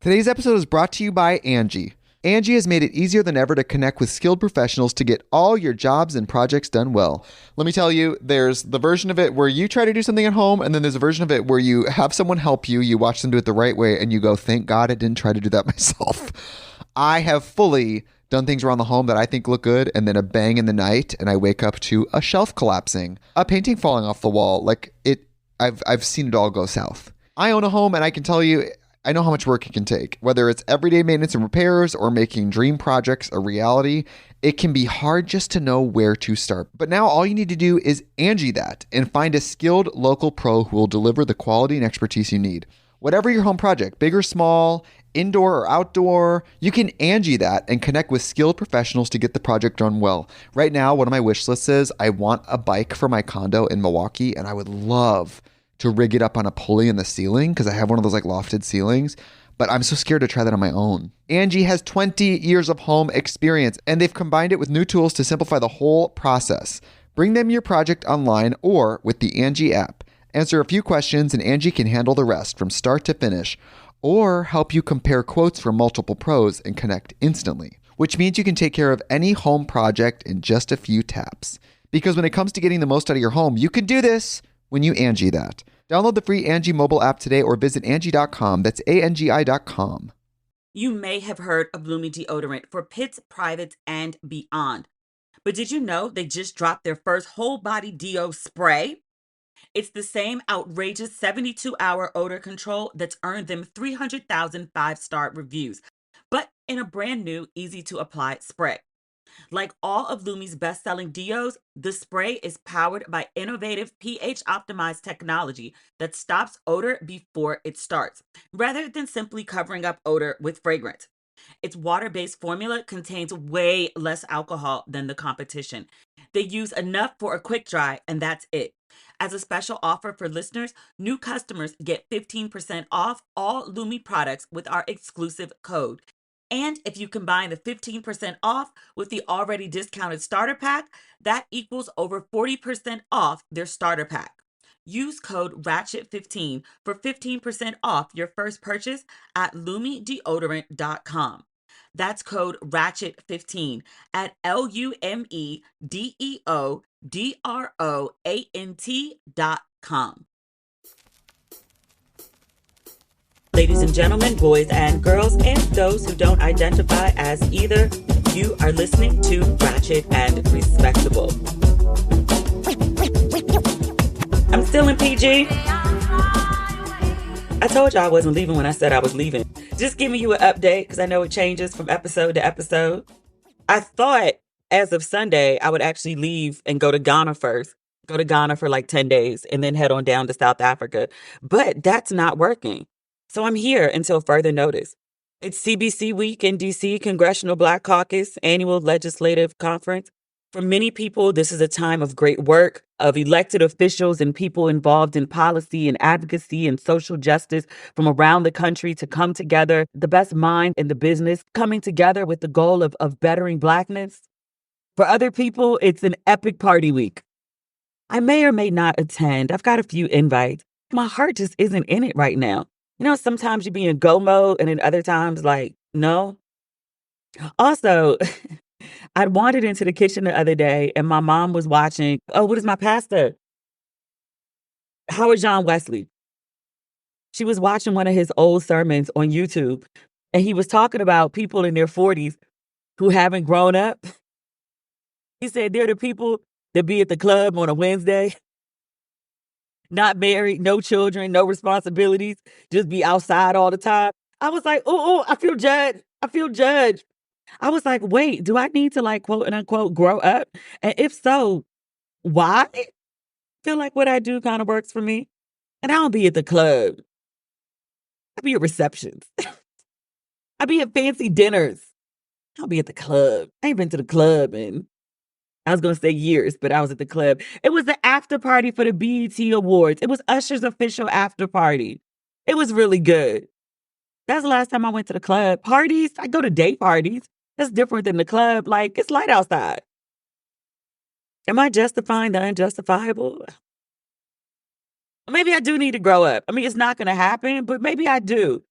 Today's episode is brought to you by Angie. Angie has made it easier than ever to connect with skilled professionals to get all your jobs and projects done well. Let me tell you, there's the version of it where you try to do something at home, and then there's a version of it where you have someone help you, you watch them do it the right way, and you go, thank God I didn't try to do that myself. I have fully done things around the home that I think look good, and then a bang in the night, and I wake up to a shelf collapsing, a painting falling off the wall. I've seen it all go south. I own a home, and I can tell you, I know how much work it can take. Whether it's everyday maintenance and repairs or making dream projects a reality, it can be hard just to know where to start. But now all you need to do is Angie that and find a skilled local pro who will deliver the quality and expertise you need. Whatever your home project, big or small, indoor or outdoor, you can Angie that and connect with skilled professionals to get the project done well. Right now, one of my wish lists is I want a bike for my condo in Milwaukee, and I would love to rig it up on a pulley in the ceiling because I have one of those like lofted ceilings, but I'm so scared to try that on my own. Angie has 20 years of home experience, and they've combined it with new tools to simplify the whole process. Bring them your project online or with the Angie app. Answer a few questions and Angie can handle the rest from start to finish, or help you compare quotes from multiple pros and connect instantly, which means you can take care of any home project in just a few taps. Because when it comes to getting the most out of your home, you can do this when you Angie that. Download the free Angie mobile app today or visit Angie.com. That's ANGI.com. You may have heard of Lumi deodorant for pits, privates, and beyond. But did you know they just dropped their first whole body deo spray? It's the same outrageous 72-hour odor control that's earned them 300,000 five-star reviews, but in a brand new, easy-to-apply spray. Like all of Lumi's best-selling deos, the spray is powered by innovative pH-optimized technology that stops odor before it starts, rather than simply covering up odor with fragrance. Its water-based formula contains way less alcohol than the competition. They use enough for a quick dry, and that's it. As a special offer for listeners, new customers get 15% off all Lumi products with our exclusive code. And if you combine the 15% off with the already discounted starter pack, that equals over 40% off their starter pack. Use code RATCHET15 for 15% off your first purchase at LumiDeodorant.com. That's code RATCHET15 at LumiDeodorant.com. Ladies and gentlemen, boys and girls, and those who don't identify as either, you are listening to Ratchet and Respectable. I'm still in PG. I told y'all I wasn't leaving when I said I was leaving. Just giving you an update because I know it changes from episode to episode. I thought as of Sunday, I would actually leave and go to Ghana first. Go to Ghana for like 10 days and then head on down to South Africa. But that's not working. So I'm here until further notice. It's CBC week in DC, Congressional Black Caucus Annual Legislative Conference. For many people, this is a time of great work, of elected officials and people involved in policy and advocacy and social justice from around the country to come together, the best mind in the business, coming together with the goal of bettering Blackness. For other people, it's an epic party week. I may or may not attend. I've got a few invites. My heart just isn't in it right now. You know, sometimes you be in go mode and then other times like, no. Also, I'd wandered into the kitchen the other day and my mom was watching, what is my pastor? Howard John Wesley. She was watching one of his old sermons on YouTube and he was talking about people in their 40s who haven't grown up. He said they're the people that be at the club on a Wednesday. Not married, no children, no responsibilities, just be outside all the time. I was like, oh, I feel judged. I feel judged. I was like, wait, do I need to like quote and unquote grow up? And if so, why? I feel like what I do kind of works for me. And I don't be at the club. I be at receptions. I be at fancy dinners. I don't be at the club. I ain't been to the club in, I was going to say years, but I was at the club. It was the after party for the BET Awards. It was Usher's official after party. It was really good. That's the last time I went to the club. Parties, I go to day parties. That's different than the club. Like, it's light outside. Am I justifying the unjustifiable? Maybe I do need to grow up. I mean, it's not going to happen, but maybe I do.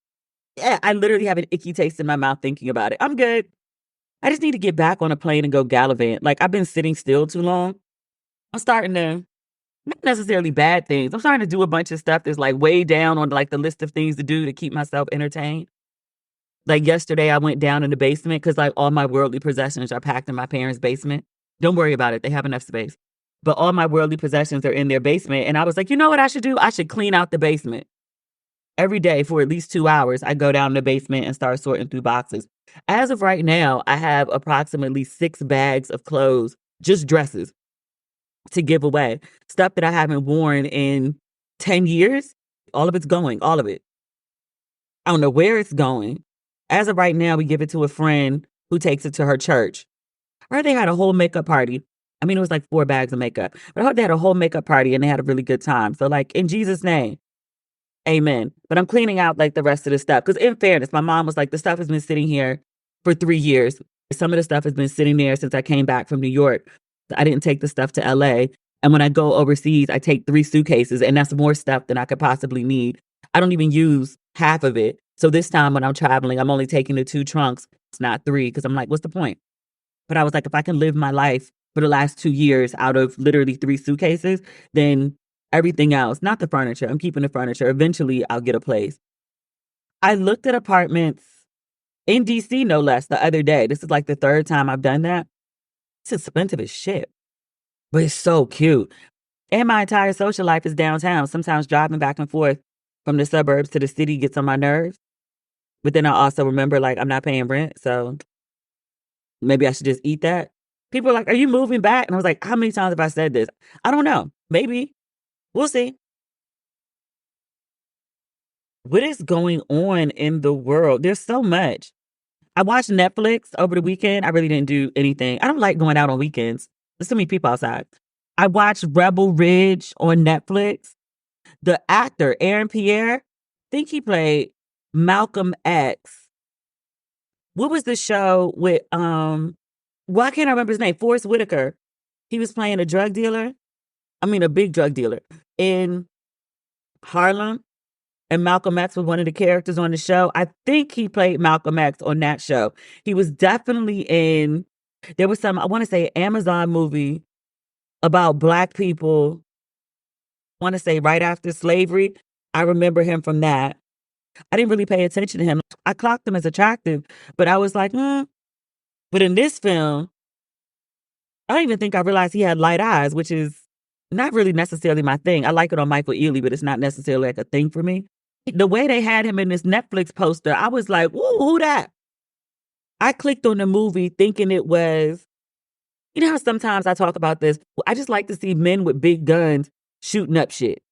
Yeah, I literally have an icky taste in my mouth thinking about it. I'm good. I just need to get back on a plane and go gallivant. Like, I've been sitting still too long. I'm starting to, not necessarily bad things. I'm starting to do a bunch of stuff that's like way down on like the list of things to do to keep myself entertained. Like yesterday, I went down in the basement because like all my worldly possessions are packed in my parents' basement. Don't worry about it. They have enough space. But all my worldly possessions are in their basement. And I was like, you know what I should do? I should clean out the basement. Every day for at least 2 hours, I go down in the basement and start sorting through boxes. As of right now, I have approximately 6 bags of clothes, just dresses, to give away. Stuff that I haven't worn in 10 years. All of it's going, all of it. I don't know where it's going. As of right now, we give it to a friend who takes it to her church. I heard they had a whole makeup party. I mean, it was like 4 bags of makeup, but I heard they had a whole makeup party and they had a really good time. So, like, in Jesus' name, amen. But I'm cleaning out like the rest of the stuff. Because, in fairness, my mom was like, the stuff has been sitting here for 3 years. Some of the stuff has been sitting there since I came back from New York. I didn't take the stuff to LA. And when I go overseas, I take 3 suitcases, and that's more stuff than I could possibly need. I don't even use half of it. So this time when I'm traveling, I'm only taking the 2 trunks. It's not 3 because I'm like, what's the point? But I was like, if I can live my life for the last 2 years out of literally 3 suitcases, then everything else, not the furniture, I'm keeping the furniture. Eventually, I'll get a place. I looked at apartments in DC, no less, the other day. This is like the 3rd time I've done that. It's expensive as shit, but it's so cute. And my entire social life is downtown. Sometimes driving back and forth from the suburbs to the city gets on my nerves. But then I also remember, like, I'm not paying rent, so maybe I should just eat that. People are like, are you moving back? And I was like, how many times have I said this? I don't know. Maybe. We'll see. What is going on in the world? There's so much. I watched Netflix over the weekend. I really didn't do anything. I don't like going out on weekends. There's so many people outside. I watched Rebel Ridge on Netflix. The actor, Aaron Pierre, I think he played Malcolm X. What was the show with why can't I remember his name? Forrest Whitaker. He was playing a drug dealer. I mean a big drug dealer in Harlem. And Malcolm X was one of the characters on the show. I think he played Malcolm X on that show. He was definitely in, there was some, I want to say, Amazon movie about Black people. I want to say right after slavery. I remember him from that. I didn't really pay attention to him. I clocked him as attractive, but I was like, But in this film, I don't even think I realized he had light eyes, which is not really necessarily my thing. I like it on Michael Ealy, but it's not necessarily like a thing for me. The way they had him in this Netflix poster, I was like, woo, who that? I clicked on the movie thinking it was, you know how sometimes I talk about this? I just like to see men with big guns shooting up shit.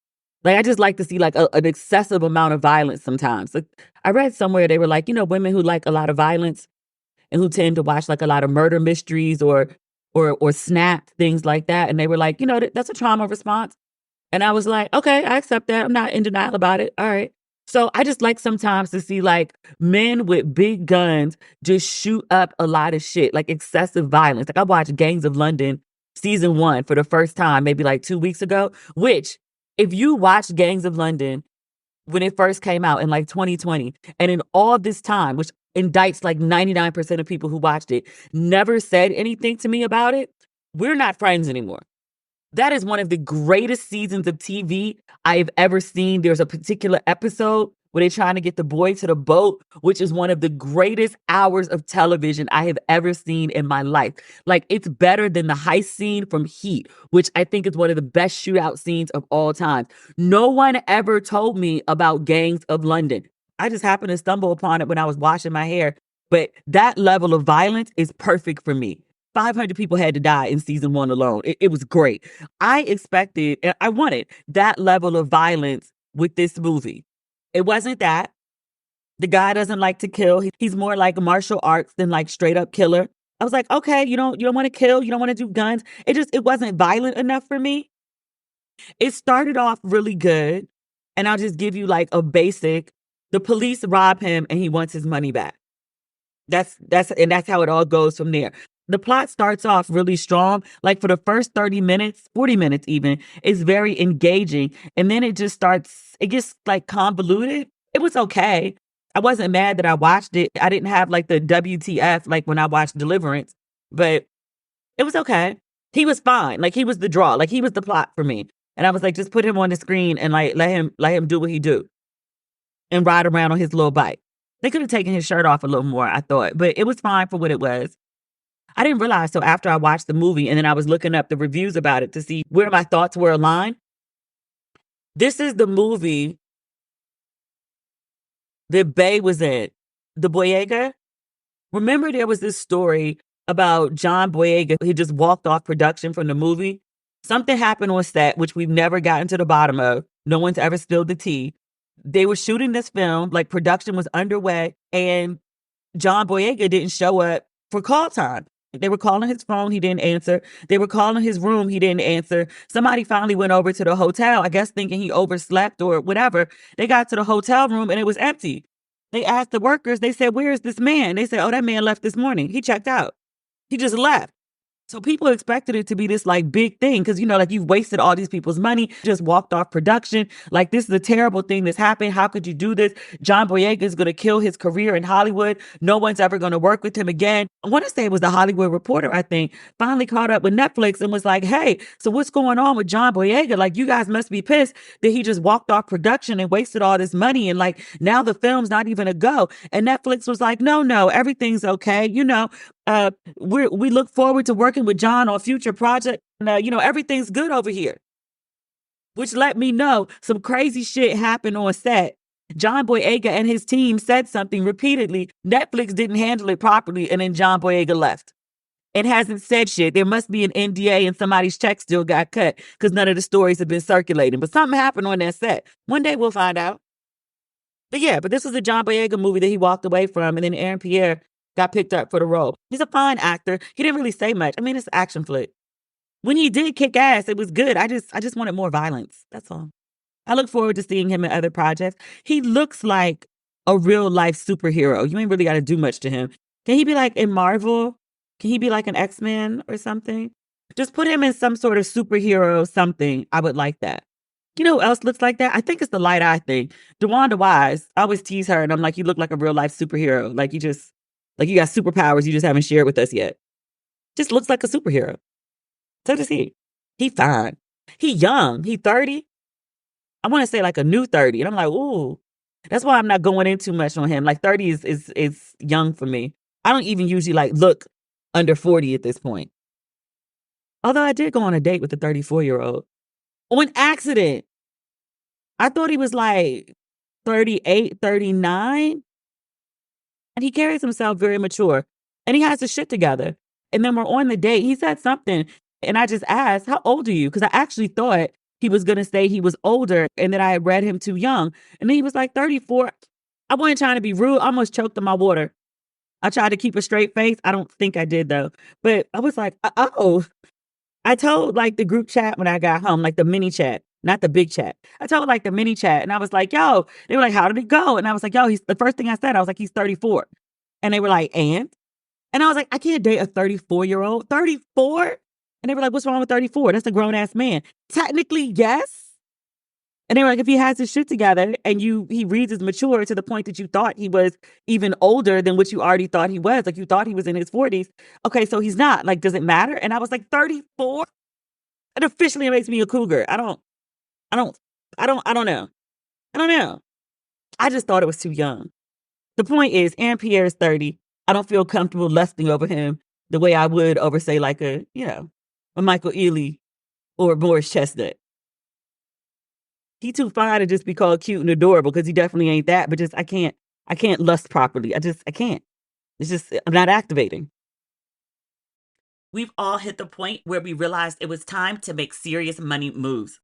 Like, I just like to see like an excessive amount of violence sometimes. Like, I read somewhere they were like, women who like a lot of violence and who tend to watch like a lot of murder mysteries or Snap, things like that. And they were like, that's a trauma response. And I was like, okay, I accept that. I'm not in denial about it. All right. So I just like sometimes to see like men with big guns just shoot up a lot of shit, like excessive violence. Like I watched Gangs of London season 1 for the first time, maybe like 2 weeks ago, which if you watched Gangs of London when it first came out in like 2020, and in all this time, which indicts like 99% of people who watched it, never said anything to me about it, we're not friends anymore. That is one of the greatest seasons of TV I have ever seen. There's a particular episode where they're trying to get the boy to the boat, which is one of the greatest hours of television I have ever seen in my life. Like, it's better than the heist scene from Heat, which I think is one of the best shootout scenes of all time. No one ever told me about Gangs of London. I just happened to stumble upon it when I was washing my hair. But that level of violence is perfect for me. 500 people had to die in season 1 alone. It was great. I expected, and I wanted that level of violence with this movie. It wasn't that. The guy doesn't like to kill. He's more like martial arts than like straight up killer. I was like, okay, you don't want to kill. You don't want to do guns. It wasn't violent enough for me. It started off really good. And I'll just give you like a basic. The police rob him and he wants his money back. That's how it all goes from there. The plot starts off really strong. Like for the first 30 minutes, 40 minutes even, is very engaging. And then it gets like convoluted. It was okay. I wasn't mad that I watched it. I didn't have like the WTF like when I watched Deliverance, but it was okay. He was fine. Like he was the draw. Like he was the plot for me. And I was like, just put him on the screen and like let him do what he do and ride around on his little bike. They could have taken his shirt off a little more, I thought, but it was fine for what it was. I didn't realize till after I watched the movie and then I was looking up the reviews about it to see where my thoughts were aligned. This is the movie that Bay was in, the Boyega. Remember there was this story about John Boyega. He just walked off production from the movie. Something happened on set, which we've never gotten to the bottom of. No one's ever spilled the tea. They were shooting this film, like production was underway, and John Boyega didn't show up for call time. They were calling his phone, he didn't answer. They were calling his room, he didn't answer. Somebody finally went over to the hotel, I guess thinking he overslept or whatever. They got to the hotel room and it was empty. They asked the workers, they said, "Where is this man?" They said, "Oh, that man left this morning. He checked out. He just left." So people expected it to be this like big thing because, you know, like you've wasted all these people's money, just walked off production. Like this is a terrible thing that's happened. How could you do this? John Boyega is going to kill his career in Hollywood. No one's ever going to work with him again. I want to say it was the Hollywood Reporter, I think, finally caught up with Netflix and was like, "Hey, so what's going on with John Boyega? Like you guys must be pissed that he just walked off production and wasted all this money. And like now the film's not even a go." And Netflix was like, no, everything's okay. You know, we look forward to working with John on future projects. And, you know, everything's good over here, which let me know some crazy shit happened on set. John Boyega and his team said something repeatedly. Netflix didn't handle it properly, and then John Boyega left. It hasn't said shit. There must be an NDA and somebody's check still got cut because none of the stories have been circulating. But something happened on that set. One day we'll find out. But yeah, but this was a John Boyega movie that he walked away from, and then Aaron Pierre got picked up for the role. He's a fine actor. He didn't really say much. I mean, it's an action flick. When he did kick ass, it was good. I just wanted more violence. That's all. I look forward to seeing him in other projects. He looks like a real life superhero. You ain't really got to do much to him. Can he be like in Marvel? Can he be like an X-Men or something? Just put him in some sort of superhero something. I would like that. You know who else looks like that? I think it's the light eye thing. DeWanda Wise. I always tease her and I'm like, you look like a real life superhero. Like you got superpowers you just haven't shared with us yet. Just looks like a superhero. So does he. He fine. He young. He 30. I want to say like a new 30. And I'm like, ooh. That's why I'm not going in too much on him. Like 30 is young for me. I don't even usually like look under 40 at this point. Although I did go on a date with a 34-year-old. On accident. I thought he was like 38, 39. And he carries himself very mature. And he has his shit together. And then we're on the date. He said something. And I just asked, "How old are you?" Because I actually thought he was going to say he was older and that I had read him too young. And then he was like 34. I wasn't trying to be rude. I almost choked on my water. I tried to keep a straight face. I don't think I did, though. But I was like, oh. I told like the group chat when I got home, like the mini chat, not the big chat. I told like the mini chat and I was like, yo, they were like, "How did it go?" And I was like, yo, the first thing I said, I was like, "He's 34. And they were like, "And?" And I was like, "I can't date a 34-year-old. 34? And they were like, "What's wrong with 34? That's a grown ass man." Technically, yes. And they were like, if he has his shit together and he reads as mature to the point that you thought he was even older than what you already thought he was, like you thought he was in his 40s. Okay, so he's not. Like, does it matter? And I was like, 34? It officially makes me a cougar. I don't know. I don't know. I just thought it was too young. The point is, Aaron Pierre is 30. I don't feel comfortable lusting over him the way I would over, say, like a Michael Ealy or a Morris Chestnut. He too fine to just be called cute and adorable because he definitely ain't that. But just I can't lust properly. I can't. It's just I'm not activating. We've all hit the point where we realized it was time to make serious money moves.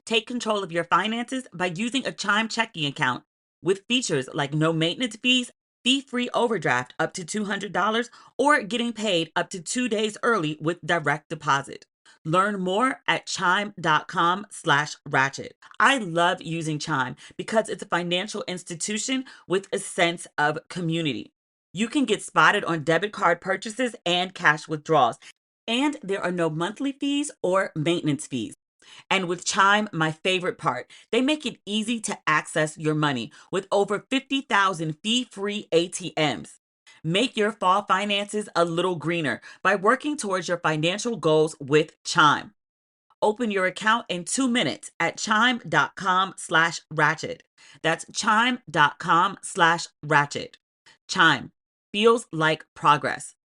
Take control of your finances by using a Chime checking account with features like no maintenance fees, fee-free overdraft up to $200, or getting paid up to 2 days early with direct deposit. Learn more at chime.com/ratchet. I love using Chime because it's a financial institution with a sense of community. You can get spotted on debit card purchases and cash withdrawals, and there are no monthly fees or maintenance fees. And with Chime, my favorite part, they make it easy to access your money with over 50,000 fee-free ATMs. Make your fall finances a little greener by working towards your financial goals with Chime. Open your account in 2 minutes at chime.com/ratchet. That's chime.com/ratchet. Chime feels like progress.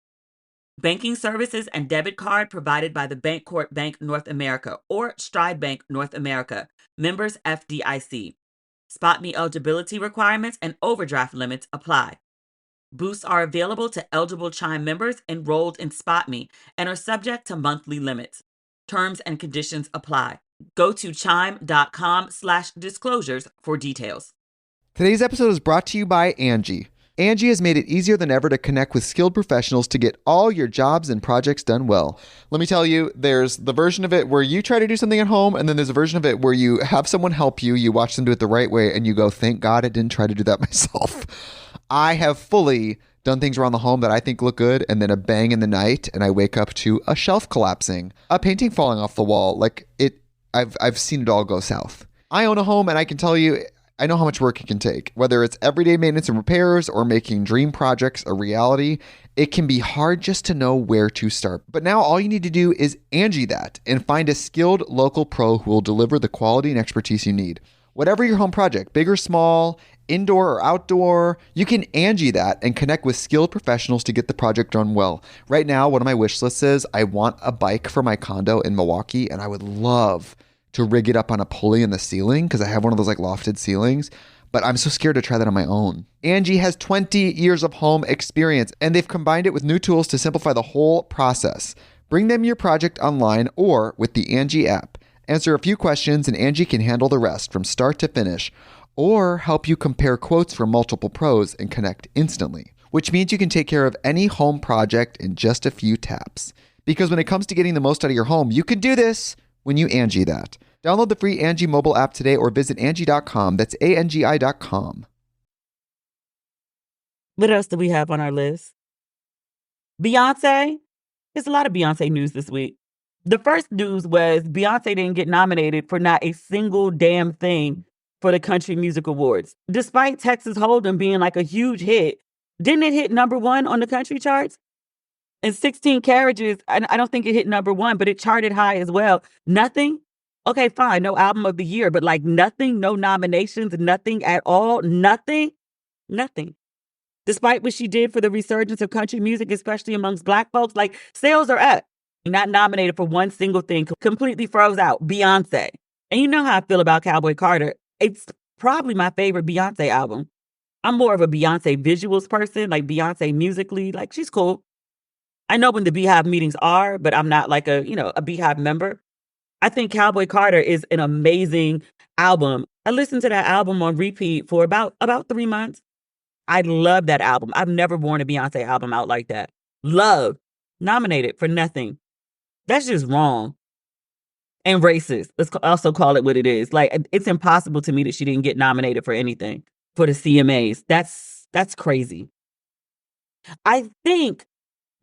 Banking services and debit card provided by the Bancorp Bank North America or Stride Bank North America. Members FDIC. SpotMe eligibility requirements and overdraft limits apply. Boosts are available to eligible Chime members enrolled in SpotMe and are subject to monthly limits. Terms and conditions apply. Go to chime.com/disclosures for details. Today's episode is brought to you by Angie. Angie has made it easier than ever to connect with skilled professionals to get all your jobs and projects done well. Let me tell you, there's the version of it where you try to do something at home, and then there's a version of it where you have someone help you, you watch them do it the right way, and you go, thank God I didn't try to do that myself. I have fully done things around the home that I think look good, and then a bang in the night, and I wake up to a shelf collapsing, a painting falling off the wall. I've seen it all go south. I own a home, and I can tell you, I know how much work it can take. Whether it's everyday maintenance and repairs or making dream projects a reality, it can be hard just to know where to start. But now all you need to do is Angie that and find a skilled local pro who will deliver the quality and expertise you need. Whatever your home project, big or small, indoor or outdoor, you can Angie that and connect with skilled professionals to get the project done well. Right now, one of my wish lists is I want a bike for my condo in Milwaukee, and I would love to rig it up on a pulley in the ceiling because I have one of those lofted ceilings, but I'm so scared to try that on my own. Angie has 20 years of home experience, and they've combined it with new tools to simplify the whole process. Bring them your project online or with the Angie app. Answer a few questions and Angie can handle the rest from start to finish, or help you compare quotes from multiple pros and connect instantly, which means you can take care of any home project in just a few taps. Because when it comes to getting the most out of your home, you can do this when you Angie that. Download the free Angie mobile app today or visit Angie.com. That's ANGI.com. What else do we have on our list? Beyoncé. There's a lot of Beyoncé news this week. The first news was Beyoncé didn't get nominated for not a single damn thing for the Country Music Awards. Despite Texas Hold'em being like a huge hit, didn't it hit #1 on the country charts? And 16 Carriages, I don't think it hit #1, but it charted high as well. Nothing? Okay, fine. No album of the year, but nothing, no nominations, nothing at all. Nothing. Despite what she did for the resurgence of country music, especially amongst Black folks, sales are up. Not nominated for one single thing, completely froze out. Beyoncé. And you know how I feel about Cowboy Carter. It's probably my favorite Beyoncé album. I'm more of a Beyoncé visuals person, Beyoncé musically. She's cool. I know when the Beehive meetings are, but I'm not a Beehive member. I think Cowboy Carter is an amazing album. I listened to that album on repeat for about 3 months. I love that album. I've never worn a Beyoncé album out like that. Love. Nominated for nothing. That's just wrong. And racist. Let's also call it what it is. It's impossible to me that she didn't get nominated for anything for the CMAs. That's crazy. I think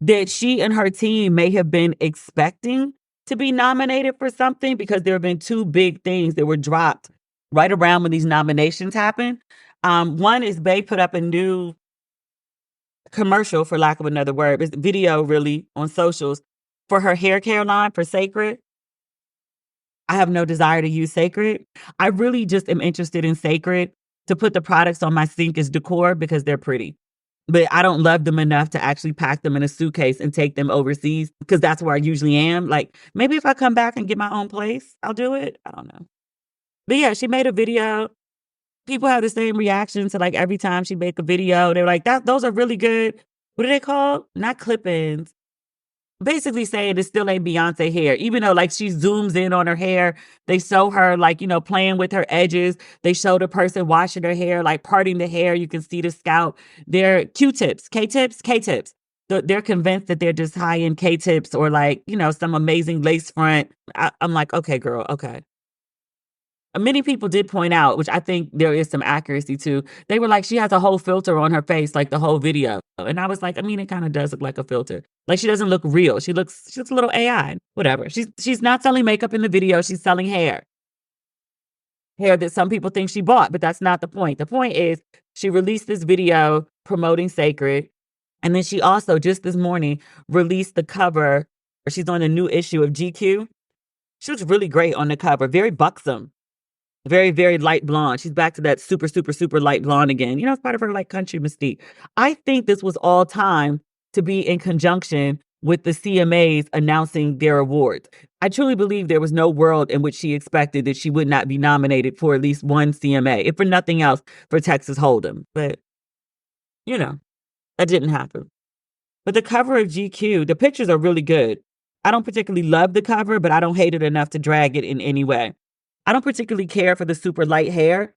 that she and her team may have been expecting to be nominated for something because there have been 2 big things that were dropped right around when these nominations happened. One is Bey put up a new commercial, for lack of another word. It's a video, really, on socials for her hair care line for Sacred. I have no desire to use Sacred. I really just am interested in Sacred to put the products on my sink as decor because they're pretty. But I don't love them enough to actually pack them in a suitcase and take them overseas because that's where I usually am. Maybe if I come back and get my own place, I'll do it. I don't know. But yeah, she made a video. People have the same reaction to every time she make a video. They're like, those are really good. What are they called? Not clip-ins. Basically saying it still ain't Beyonce hair. Even though she zooms in on her hair, they show her playing with her edges. They show the person washing her hair, parting the hair. You can see the scalp. They're Q-tips, K-tips. They're convinced that they're just high-end K-tips or some amazing lace front. I'm like, okay, girl, okay. Many people did point out, which I think there is some accuracy to. They were like, she has a whole filter on her face, like the whole video. And I was like, I mean, it kind of does look like a filter. Like she doesn't look real. She looks a little AI. Whatever. She's not selling makeup in the video. She's selling hair. Hair that some people think she bought, but that's not the point. The point is she released this video promoting Sacred. And then she also, just this morning, released the cover. She's on a new issue of GQ. She looks really great on the cover. Very buxom. Very, very light blonde. She's back to that super, super, super light blonde again. You know, it's part of her like country mystique. I think this was all time to be in conjunction with the CMAs announcing their awards. I truly believe there was no world in which she expected that she would not be nominated for at least one CMA, if for nothing else, for Texas Hold'em. But, you know, that didn't happen. But the cover of GQ, the pictures are really good. I don't particularly love the cover, but I don't hate it enough to drag it in any way. I don't particularly care for the super light hair.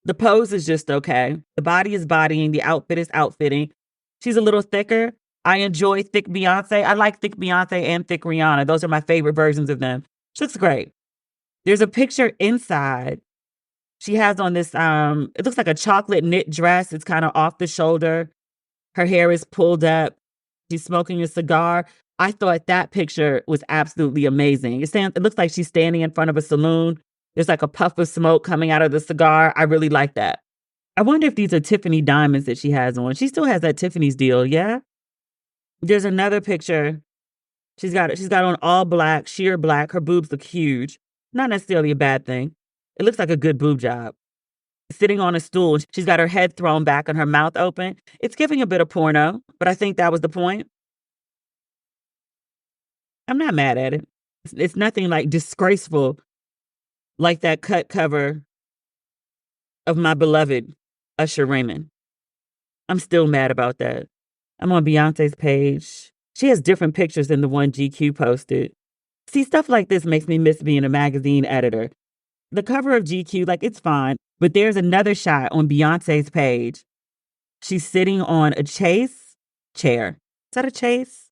The pose is just okay. The body is bodying. The outfit is outfitting. She's a little thicker. I enjoy thick Beyoncé. I like thick Beyoncé and thick Rihanna. Those are my favorite versions of them. She looks great. There's a picture inside. She has on this, it looks like a chocolate knit dress. It's kind of off the shoulder. Her hair is pulled up. She's smoking a cigar. I thought that picture was absolutely amazing. It looks like she's standing in front of a saloon. There's like a puff of smoke coming out of the cigar. I really like that. I wonder if these are Tiffany diamonds that she has on. She still has that Tiffany's deal, yeah? There's another picture. She's got on all black, sheer black. Her boobs look huge. Not necessarily a bad thing. It looks like a good boob job. Sitting on a stool. She's got her head thrown back and her mouth open. It's giving a bit of porno, but I think that was the point. I'm not mad at it. It's nothing like disgraceful like that cut cover of my beloved Usher Raymond. I'm still mad about that. I'm on Beyonce's page. She has different pictures than the one GQ posted. See, stuff like this makes me miss being a magazine editor. The cover of GQ, like, it's fine, but there's another shot on Beyonce's page. She's sitting on a chase chair. Is that a chase?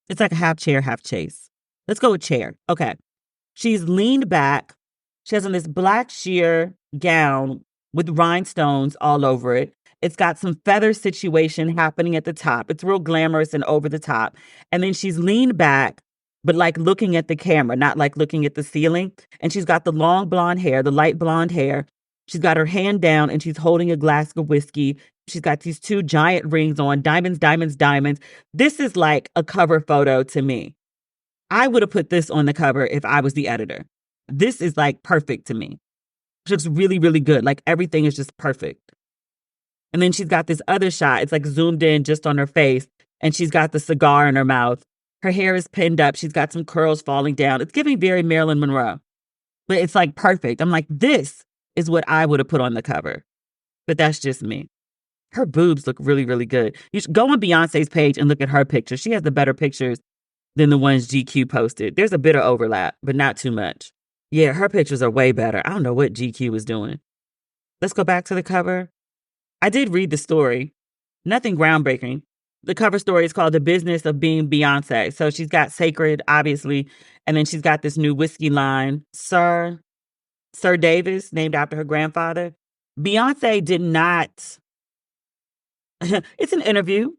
It's like a half chair, half chase. Let's go with chair. Okay. She's leaned back. She has on this black sheer gown with rhinestones all over it. It's got some feather situation happening at the top. It's real glamorous and over the top. And then she's leaned back, but like looking at the camera, not like looking at the ceiling. And she's got the long blonde hair, the light blonde hair. She's got her hand down and she's holding a glass of whiskey. She's got these two giant rings on, diamonds, diamonds, diamonds. This is like a cover photo to me. I would have put this on the cover if I was the editor. This is like perfect to me. She looks really, really good. Like everything is just perfect. And then she's got this other shot. It's like zoomed in just on her face. And she's got the cigar in her mouth. Her hair is pinned up. She's got some curls falling down. It's giving very Marilyn Monroe. But it's like perfect. I'm like, this is what I would have put on the cover. But that's just me. Her boobs look really, really good. You should go on Beyonce's page and look at her pictures. She has the better pictures than the ones GQ posted. There's a bit of overlap, but not too much. Yeah, her pictures are way better. I don't know what GQ was doing. Let's go back to the cover. I did read the story. Nothing groundbreaking. The cover story is called The Business of Being Beyoncé. So she's got Sacred, obviously, and then she's got this new whiskey line, Sir Davis, named after her grandfather. Beyoncé did not... It's an interview.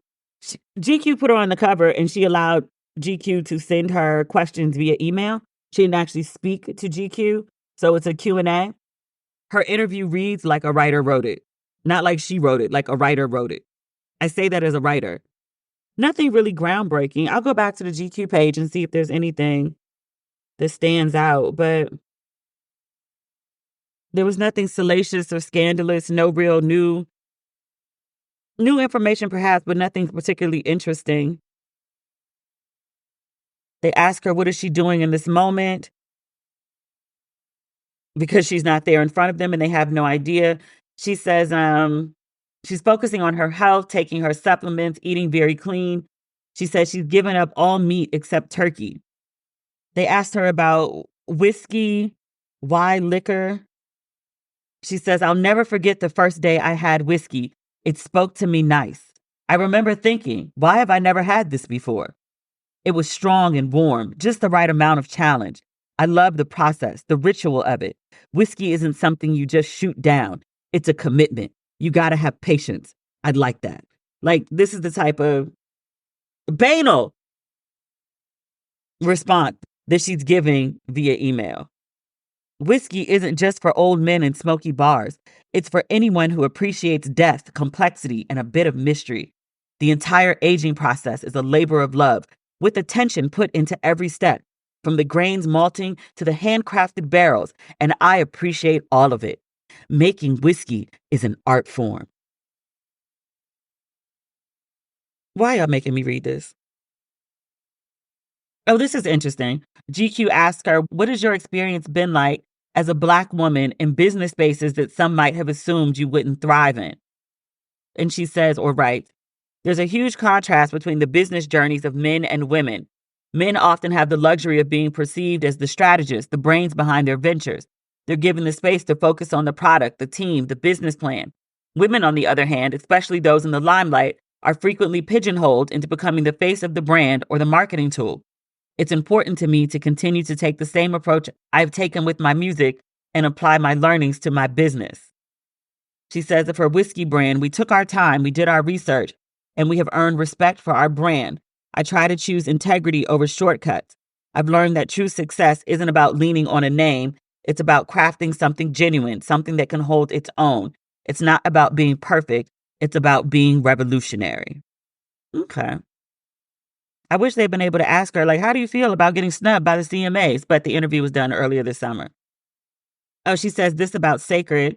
GQ put her on the cover and she allowed GQ to send her questions via email. She didn't actually speak to GQ, so it's a Q&A. Her interview reads like a writer wrote it. Not like she wrote it, like a writer wrote it. I say that as a writer. Nothing really groundbreaking. I'll go back to the GQ page and see if there's anything that stands out, but there was nothing salacious or scandalous, no real new information perhaps, but nothing particularly interesting. They ask her, what is she doing in this moment? Because she's not there in front of them and they have no idea. She says she's focusing on her health, taking her supplements, eating very clean. She says she's given up all meat except turkey. They asked her about whiskey, why liquor. She says, I'll never forget the first day I had whiskey. It spoke to me nice. I remember thinking, why have I never had this before? It was strong and warm, just the right amount of challenge. I love the process, the ritual of it. Whiskey isn't something you just shoot down. It's a commitment. You got to have patience. I'd like that. Like, this is the type of banal response that she's giving via email. Whiskey isn't just for old men in smoky bars. It's for anyone who appreciates depth, complexity, and a bit of mystery. The entire aging process is a labor of love, with attention put into every step, from the grains malting to the handcrafted barrels, and I appreciate all of it. Making whiskey is an art form. Why y'all making me read this? Oh, this is interesting. GQ asked her, what has your experience been like as a Black woman in business spaces that some might have assumed you wouldn't thrive in? And she says, or writes, there's a huge contrast between the business journeys of men and women. Men often have the luxury of being perceived as the strategists, the brains behind their ventures. They're given the space to focus on the product, the team, the business plan. Women, on the other hand, especially those in the limelight, are frequently pigeonholed into becoming the face of the brand or the marketing tool. It's important to me to continue to take the same approach I've taken with my music and apply my learnings to my business. She says of her whiskey brand, we took our time, we did our research, and we have earned respect for our brand. I try to choose integrity over shortcuts. I've learned that true success isn't about leaning on a name. It's about crafting something genuine, something that can hold its own. It's not about being perfect. It's about being revolutionary. Okay. I wish they'd been able to ask her, like, how do you feel about getting snubbed by the CMAs? But the interview was done earlier this summer. Oh, she says this about Sacred.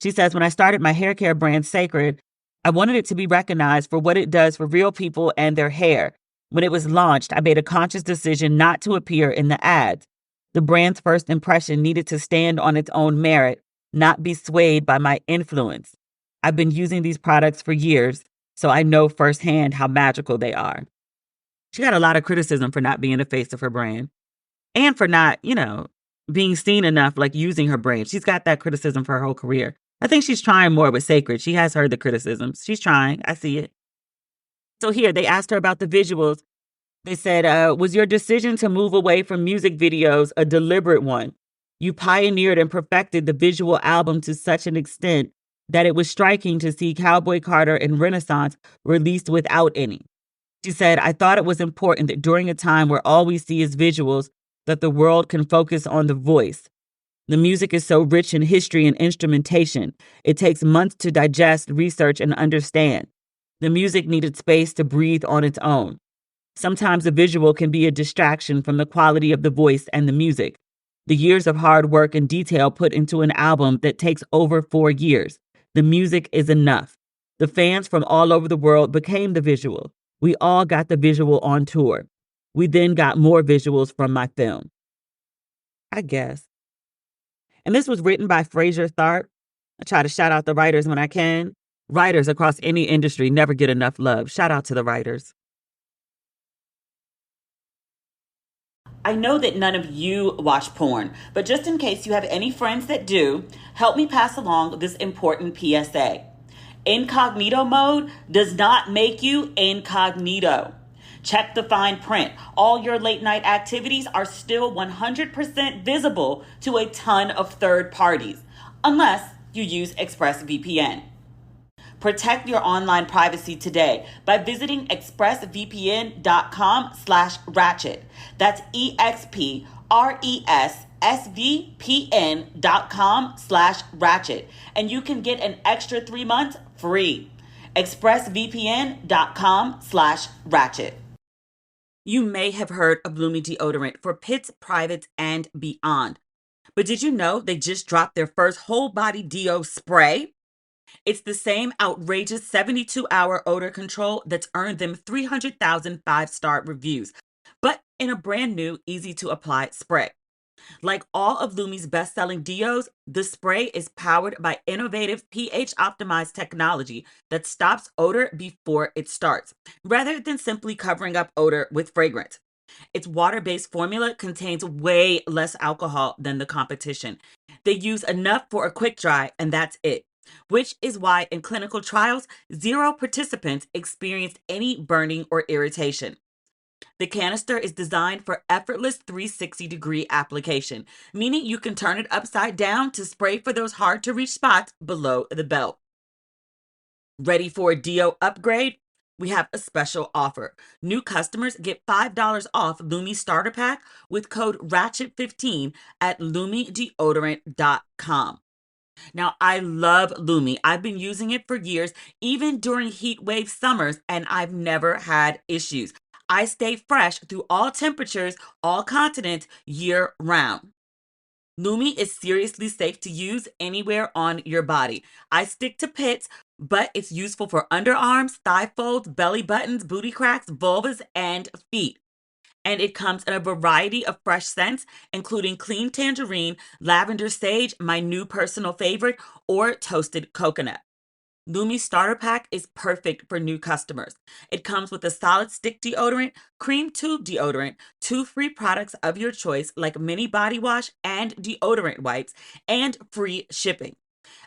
She says, when I started my hair care brand, Sacred, I wanted it to be recognized for what it does for real people and their hair. When it was launched, I made a conscious decision not to appear in the ads. The brand's first impression needed to stand on its own merit, not be swayed by my influence. I've been using these products for years, so I know firsthand how magical they are. She got a lot of criticism for not being the face of her brand and for not, being seen enough, like using her brand. She's got that criticism for her whole career. I think she's trying more with Sacred. She has heard the criticisms. She's trying. I see it. So here, they asked her about the visuals. They said, was your decision to move away from music videos a deliberate one? You pioneered and perfected the visual album to such an extent that it was striking to see Cowboy Carter and Renaissance released without any. She said, I thought it was important that during a time where all we see is visuals, that the world can focus on the voice. The music is so rich in history and instrumentation. It takes months to digest, research, and understand. The music needed space to breathe on its own. Sometimes the visual can be a distraction from the quality of the voice and the music. The years of hard work and detail put into an album that takes over 4 years. The music is enough. The fans from all over the world became the visual. We all got the visual on tour. We then got more visuals from my film. I guess. And this was written by Fraser Tharp. I try to shout out the writers when I can. Writers across any industry never get enough love. Shout out to the writers. I know that none of you watch porn, but just in case you have any friends that do, help me pass along this important PSA. Incognito mode does not make you incognito. Check the fine print. All your late night activities are still 100% visible to a ton of third parties, unless you use ExpressVPN. Protect your online privacy today by visiting expressvpn.com/ratchet. That's expressvpn.com/ratchet. And you can get an extra 3 months free. expressvpn.com/ratchet. You may have heard of Lumi deodorant for pits, privates, and beyond. But did you know they just dropped their first whole body deo spray? It's the same outrageous 72-hour odor control that's earned them 300,000 5-star reviews, but in a brand new, easy-to-apply spray. Like all of Lumi's best-selling deos, the spray is powered by innovative pH-optimized technology that stops odor before it starts, rather than simply covering up odor with fragrance. Its water-based formula contains way less alcohol than the competition. They use enough for a quick dry, and that's it. Which is why in clinical trials, 0 participants experienced any burning or irritation. The canister is designed for effortless 360-degree application, meaning you can turn it upside down to spray for those hard to reach spots below the belt. Ready for a DO upgrade? We have a special offer. New customers get $5 off Lumi Starter Pack with code RATCHET15 at LumiDeodorant.com. Now, I love Lumi. I've been using it for years, even during heat wave summers, and I've never had issues. I stay fresh through all temperatures, all continents, year round. Lumi is seriously safe to use anywhere on your body. I stick to pits, but it's useful for underarms, thigh folds, belly buttons, booty cracks, vulvas, and feet. And it comes in a variety of fresh scents, including clean tangerine, lavender sage, my new personal favorite, or toasted coconut. Lumi Starter Pack is perfect for new customers. It comes with a solid stick deodorant, cream tube deodorant, 2 free products of your choice like mini body wash and deodorant wipes, and free shipping.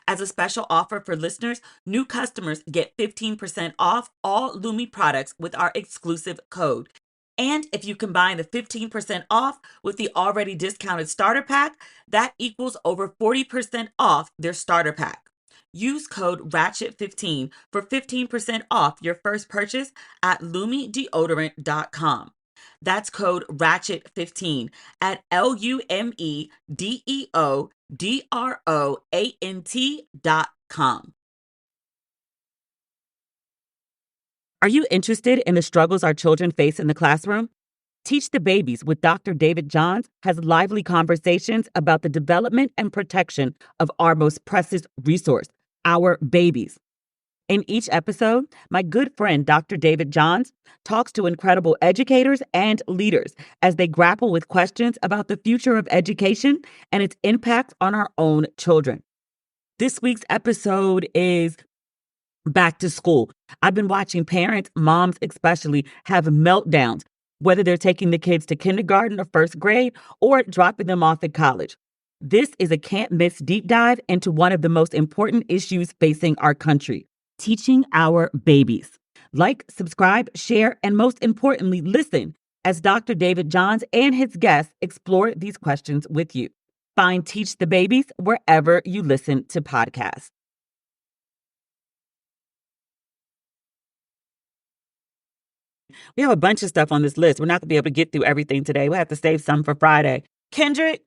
As a special offer for listeners, new customers get 15% off all Lumi products with our exclusive code. And if you combine the 15% off with the already discounted starter pack, that equals over 40% off their starter pack. Use code RATCHET15 for 15% off your first purchase at LumiDeodorant.com. That's code RATCHET15 at LumiDeodorant.com. Are you interested in the struggles our children face in the classroom? Teach the Babies with Dr. David Johns has lively conversations about the development and protection of our most precious resource, our babies. In each episode, my good friend Dr. David Johns talks to incredible educators and leaders as they grapple with questions about the future of education and its impact on our own children. This week's episode is back to school. I've been watching parents, moms especially, have meltdowns, whether they're taking the kids to kindergarten or first grade or dropping them off at college. This is a can't miss deep dive into one of the most important issues facing our country: teaching our babies. Like, subscribe, share, and most importantly, listen as Dr. David Johns and his guests explore these questions with you. Find Teach the Babies wherever you listen to podcasts. We have a bunch of stuff on this list. We're not going to be able to get through everything today. We'll have to save some for Friday. Kendrick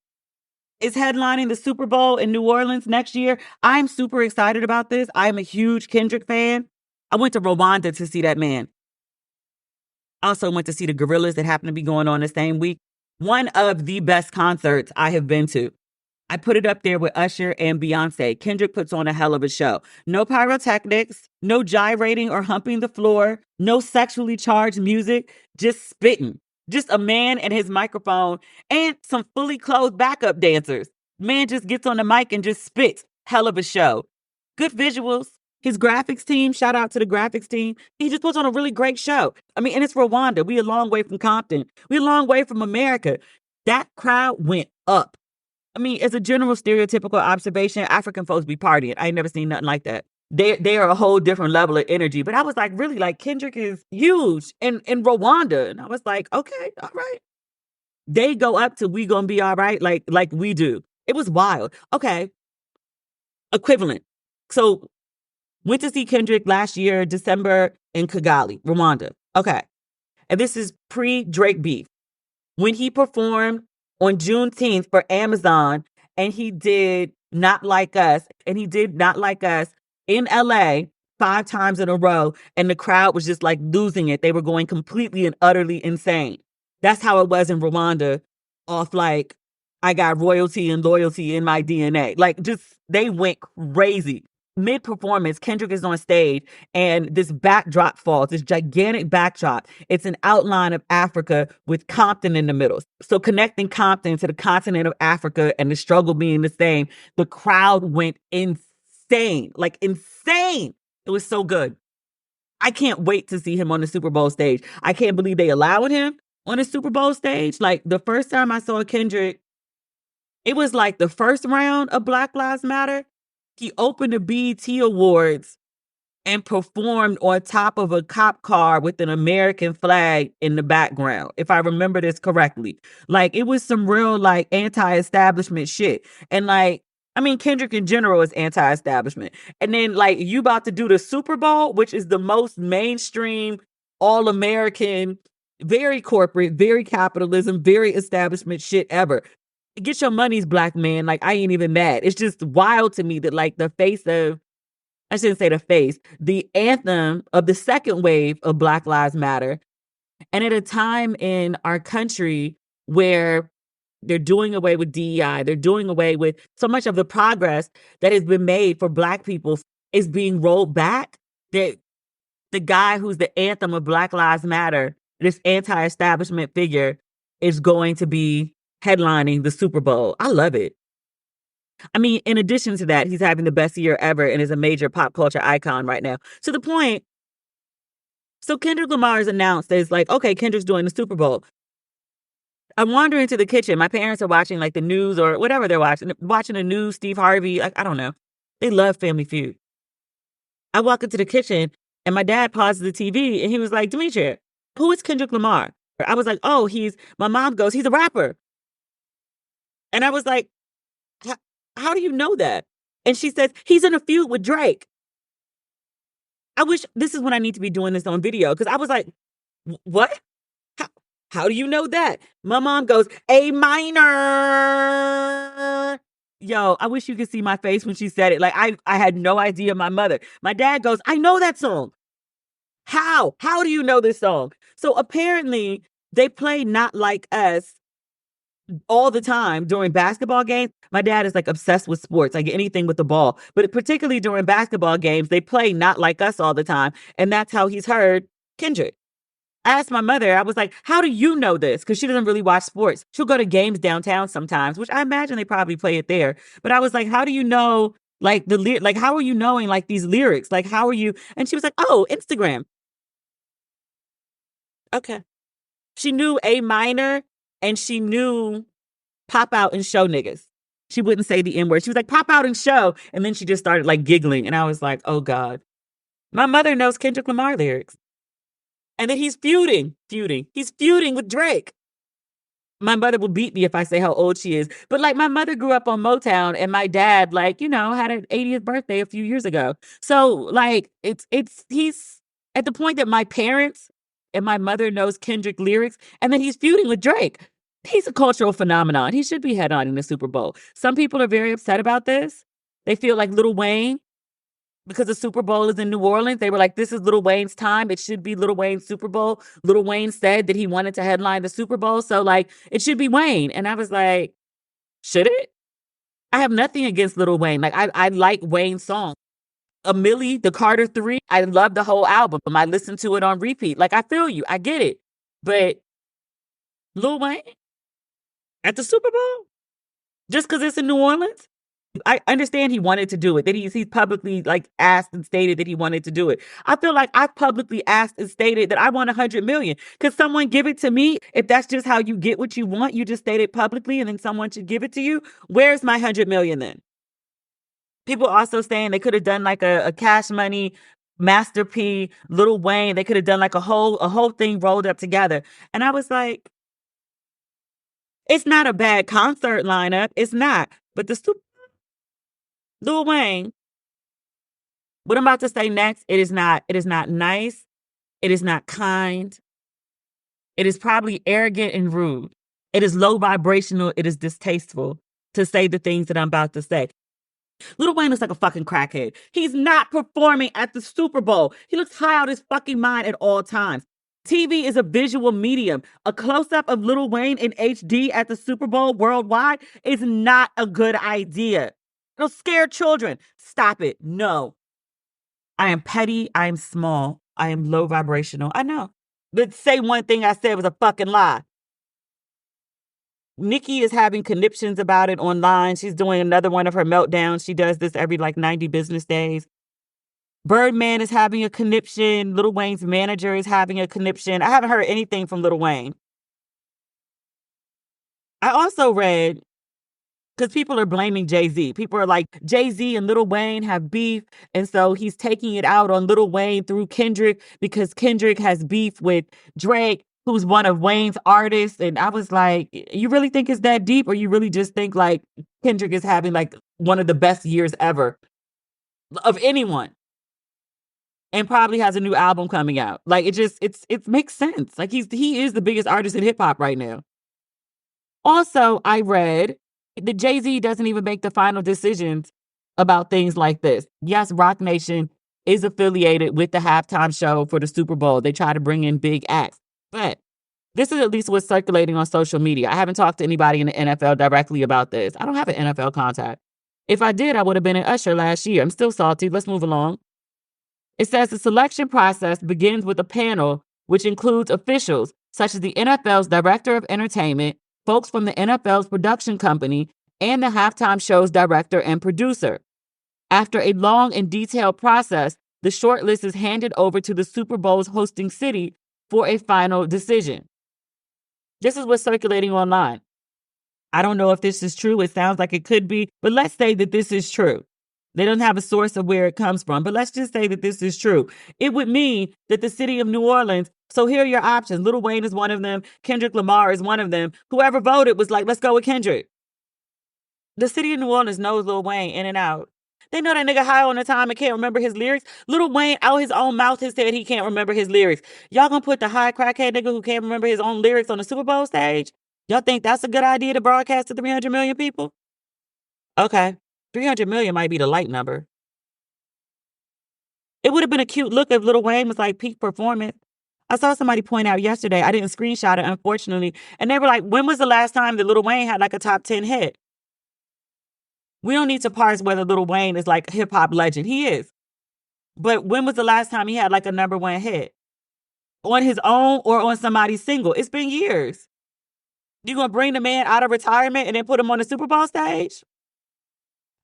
is headlining the Super Bowl in New Orleans next year. I'm super excited about this. I am a huge Kendrick fan. I went to Rwanda to see that man. I also went to see the Gorillas that happened to be going on the same week. One of the best concerts I have been to. I put it up there with Usher and Beyoncé. Kendrick puts on a hell of a show. No pyrotechnics, no gyrating or humping the floor, no sexually charged music, just spitting. Just a man and his microphone and some fully clothed backup dancers. Man just gets on the mic and just spits. Hell of a show. Good visuals. His graphics team, shout out to the graphics team. He just puts on a really great show. I mean, and it's Rwanda. We a long way from Compton. We a long way from America. That crowd went up. I mean, as a general stereotypical observation, African folks be partying. I ain't never seen nothing like that. They are a whole different level of energy. But I was like, really, like Kendrick is huge in Rwanda. And I was like, okay, all right. They go up to we gonna be all right, like we do. It was wild. Okay. Equivalent. So went to see Kendrick last year, December, in Kigali, Rwanda. Okay. And this is pre-Drake beef. When he performed on Juneteenth for Amazon and he did Not Like Us, and he did Not Like Us in LA 5 times in a row, and the crowd was just like losing it. They were going completely and utterly insane. That's how it was in Rwanda, off like, I got royalty and loyalty in my DNA. Like, just, they went crazy. Mid-performance, Kendrick is on stage and this backdrop falls, this gigantic backdrop. It's an outline of Africa with Compton in the middle. So connecting Compton to the continent of Africa and the struggle being the same, the crowd went insane, like insane. It was so good. I can't wait to see him on the Super Bowl stage. I can't believe they allowed him on the Super Bowl stage. Like, the first time I saw Kendrick, it was like the first round of Black Lives Matter. He opened the BET Awards and performed on top of a cop car with an American flag in the background, if I remember this correctly. Like, it was some real, like, anti-establishment shit. And, like, I mean, Kendrick in general is anti-establishment. And then, like, you about to do the Super Bowl, which is the most mainstream, all-American, very corporate, very capitalism, very establishment shit ever. Get your money's, black man. Like, I ain't even mad. It's just wild to me that, like, the face of, I shouldn't say the face, the anthem of the second wave of Black Lives Matter. And at a time in our country where they're doing away with DEI, they're doing away with so much of the progress that has been made for Black people is being rolled back. That the guy who's the anthem of Black Lives Matter, this anti-establishment figure, is going to be headlining the Super Bowl. I love it. I mean, in addition to that, he's having the best year ever and is a major pop culture icon right now. To the point, so Kendrick Lamar is announced as like, okay, Kendrick's doing the Super Bowl. I'm wandering into the kitchen. My parents are watching like the news or whatever they're watching the news, Steve Harvey. I don't know. They love Family Feud. I walk into the kitchen and my dad pauses the TV and he was like, Demetria, who is Kendrick Lamar? I was like, oh, my mom goes, he's a rapper. And I was like, how do you know that? And she says, he's in a feud with Drake. I wish this is when I need to be doing this on video. Cause I was like, what? How do you know that? My mom goes, A minor. Yo, I wish you could see my face when she said it. Like I had no idea my mother. My dad goes, I know that song. How? How do you know this song? So apparently they play Not Like Us all the time during basketball games. My dad is like obsessed with sports, like anything with the ball. But particularly during basketball games, they play Not Like Us all the time. And that's how he's heard Kendrick. I asked my mother, I was like, how do you know this? Because she doesn't really watch sports. She'll go to games downtown sometimes, which I imagine they probably play it there. But I was like, how do you know like like how are you knowing like these lyrics? Like how are you? And she was like, oh, Instagram. Okay. She knew A minor and she knew pop out and show niggas. She wouldn't say the N word. She was like, pop out and show. And then she just started like giggling. And I was like, oh God. My mother knows Kendrick Lamar lyrics. And then he's feuding. He's feuding with Drake. My mother will beat me if I say how old she is. But like my mother grew up on Motown and my dad, like, had an 80th birthday a few years ago. So like he's at the point that my parents and my mother knows Kendrick lyrics and then he's feuding with Drake. He's a cultural phenomenon. He should be headlining the Super Bowl. Some people are very upset about this. They feel like Lil Wayne, because the Super Bowl is in New Orleans, they were like, this is Lil Wayne's time. It should be Lil Wayne's Super Bowl. Lil Wayne said that he wanted to headline the Super Bowl. So like, it should be Wayne. And I was like, should it? I have nothing against Lil Wayne. Like I like Wayne's songs. A Millie, the Carter 3, I love the whole album. I listen to it on repeat. Like I feel you. I get it. But Lil Wayne at the Super Bowl? Just because it's in New Orleans? I understand he wanted to do it, that he's publicly like asked and stated that he wanted to do it. I feel like I've publicly asked and stated that I want 100 million. Could someone give it to me? If that's just how you get what you want, you just state it publicly and then someone should give it to you. Where's my 100 million then? People also saying they could have done like a Cash Money, Master P, Lil Wayne. They could have done like a whole thing rolled up together. And I was like, it's not a bad concert lineup. It's not. But the Lil Wayne, what I'm about to say next, it is not nice. It is not kind. It is probably arrogant and rude. It is low vibrational. It is distasteful to say the things that I'm about to say. Lil Wayne looks like a fucking crackhead. He's not performing at the Super Bowl. He looks high out his fucking mind at all times. TV is a visual medium. A close-up of Lil Wayne in HD at the Super Bowl worldwide is not a good idea. It'll scare children. Stop it. No. I am petty. I am small. I am low vibrational. I know. But say one thing I said was a fucking lie. Nikki is having conniptions about it online. She's doing another one of her meltdowns. She does this every like 90 business days. Birdman is having a conniption. Lil Wayne's manager is having a conniption. I haven't heard anything from Lil Wayne. I also read Because people are blaming Jay-Z. People are like, Jay-Z and Lil Wayne have beef. And so he's taking it out on Lil Wayne through Kendrick because Kendrick has beef with Drake, who's one of Wayne's artists. And I was like, you really think it's that deep? Or you really just think like Kendrick is having like one of the best years ever of anyone? And probably has a new album coming out. Like it makes sense. Like he is the biggest artist in hip hop right now. Also, I read that Jay-Z doesn't even make the final decisions about things like this. Yes, Roc Nation is affiliated with the halftime show for the Super Bowl. They try to bring in big acts. But this is at least what's circulating on social media. I haven't talked to anybody in the NFL directly about this. I don't have an NFL contact. If I did, I would have been an usher last year. I'm still salty. Let's move along. It says the selection process begins with a panel which includes officials such as the NFL's director of entertainment, folks from the NFL's production company, and the halftime show's director and producer. After a long and detailed process, the shortlist is handed over to the Super Bowl's hosting city for a final decision. This is what's circulating online. I don't know if this is true. It sounds like it could be, but let's say that this is true. They don't have a source of where it comes from, but let's just say that this is true. It would mean that the city of New Orleans, so here are your options. Lil Wayne is one of them. Kendrick Lamar is one of them. Whoever voted was like, let's go with Kendrick. The city of New Orleans knows Lil Wayne in and out. They know that nigga high on the time and can't remember his lyrics. Lil Wayne out his own mouth has said he can't remember his lyrics. Y'all gonna put the high crackhead nigga who can't remember his own lyrics on the Super Bowl stage? Y'all think that's a good idea to broadcast to 300 million people? Okay. 300 million might be the light number. It would have been a cute look if Lil Wayne was like peak performance. I saw somebody point out yesterday, I didn't screenshot it, unfortunately, and they were like, when was the last time that Lil Wayne had like a top 10 hit? We don't need to parse whether Lil Wayne is like a hip hop legend. He is. But when was the last time he had like a number one hit? On his own or on somebody's single? It's been years. You gonna bring the man out of retirement and then put him on the Super Bowl stage?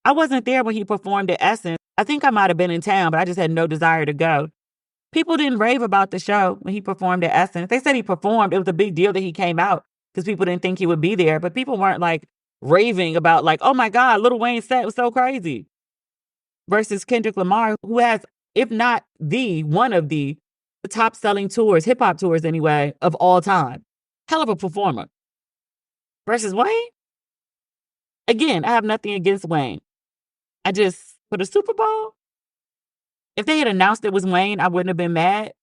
I wasn't there when he performed at Essence. I think I might have been in town, but I just had no desire to go. People didn't rave about the show when he performed at Essence. They said he performed. It was a big deal that he came out because people didn't think he would be there. But people weren't like raving about like, oh my God, Lil Wayne's set was so crazy. Versus Kendrick Lamar, who has, if not one of the top selling tours, hip hop tours anyway, of all time. Hell of a performer. Versus Wayne? Again, I have nothing against Wayne. For the Super Bowl, if they had announced it was Wayne, I wouldn't have been mad.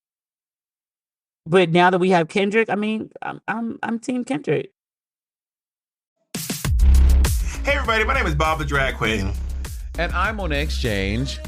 But now that we have Kendrick, I mean, I'm Team Kendrick. Hey everybody, my name is Bob the Drag Queen. And I'm on Exchange.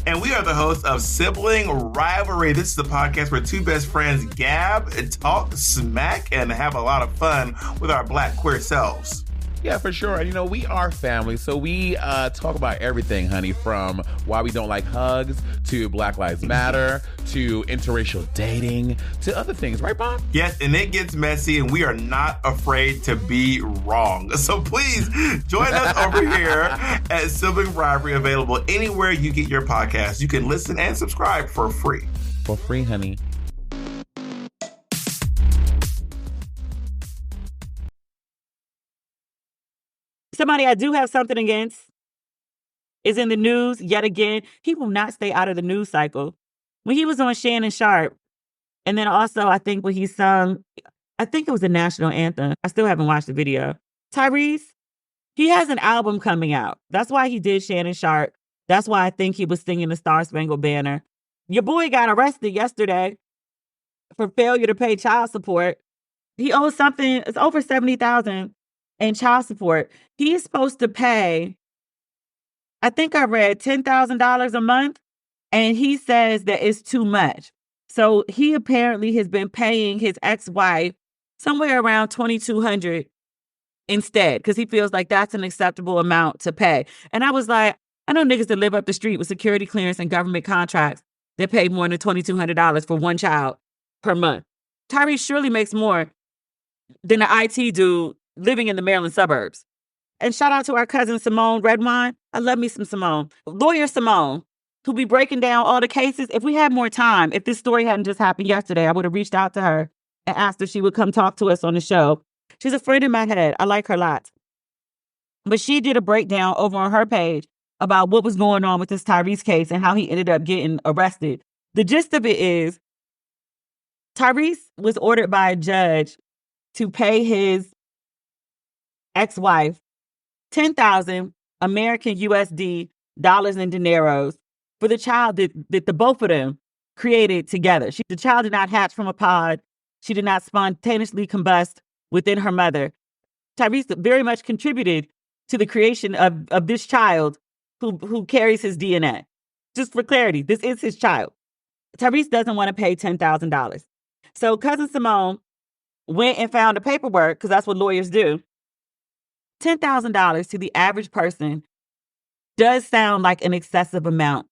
And we are the hosts of Sibling Rivalry. This is the podcast where two best friends gab, talk, smack, and have a lot of fun with our Black queer selves. Yeah, for sure. And, we are family, so we talk about everything, honey, from why we don't like hugs, to Black Lives Matter, to interracial dating, to other things. Right, Bob? Yes, and it gets messy, and we are not afraid to be wrong. So please join us over here at Sibling Rivalry, available anywhere you get your podcast. You can listen and subscribe for free. For free, honey. Somebody I do have something against is in the news yet again. He will not stay out of the news cycle. When he was on Shannon Sharp, and then also I think when he sung, I think it was the national anthem. I still haven't watched the video. Tyrese, he has an album coming out. That's why he did Shannon Sharp. That's why I think he was singing the Star Spangled Banner. Your boy got arrested yesterday for failure to pay child support. He owes something, it's over $70,000 in child support. He is supposed to pay, I think I read $10,000 a month, and he says that it's too much. So he apparently has been paying his ex-wife somewhere around $2,200 instead, because he feels like that's an acceptable amount to pay. And I was like, I know niggas that live up the street with security clearance and government contracts that pay more than $2,200 for one child per month. Tyrese surely makes more than the IT dude living in the Maryland suburbs. And shout out to our cousin Simone Redwine. I love me some Simone. Lawyer Simone, who be breaking down all the cases. If we had more time, if this story hadn't just happened yesterday, I would have reached out to her and asked if she would come talk to us on the show. She's a friend in my head. I like her lots. But she did a breakdown over on her page about what was going on with this Tyrese case and how he ended up getting arrested. The gist of it is Tyrese was ordered by a judge to pay his ex-wife 10,000 American USD dollars and dineros for the child that the both of them created together. The child did not hatch from a pod. She did not spontaneously combust within her mother. Tyrese very much contributed to the creation of this child who carries his DNA. Just for clarity, this is his child. Tyrese doesn't want to pay $10,000. So Cousin Simone went and found the paperwork, because that's what lawyers do. $10,000 to the average person does sound like an excessive amount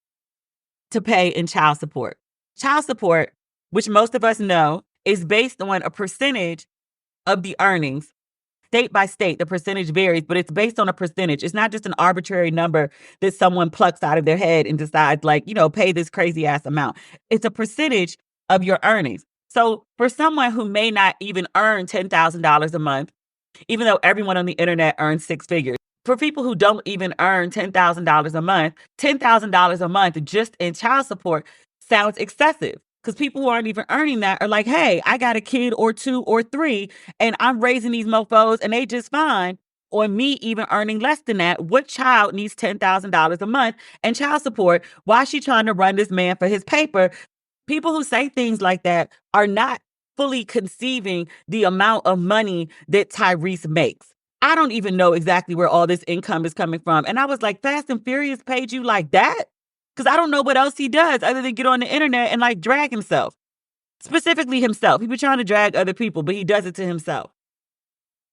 to pay in child support. Child support, which most of us know, is based on a percentage of the earnings. State by state, the percentage varies, but it's based on a percentage. It's not just an arbitrary number that someone plucks out of their head and decides, like, pay this crazy ass amount. It's a percentage of your earnings. So for someone who may not even earn $10,000 a month, even though everyone on the internet earns six figures, for people who don't even earn $10,000 a month, $10,000 a month just in child support sounds excessive. Because people who aren't even earning that are like, hey, I got a kid or two or three, and I'm raising these mofos and they just fine. Or me even earning less than that. What child needs $10,000 a month and child support? Why is she trying to run this man for his paper? People who say things like that are not fully conceiving the amount of money that Tyrese makes. I don't even know exactly where all this income is coming from. And I was like, Fast and Furious paid you like that? Because I don't know what else he does other than get on the internet and like drag himself. Specifically himself. He be trying to drag other people, but he does it to himself.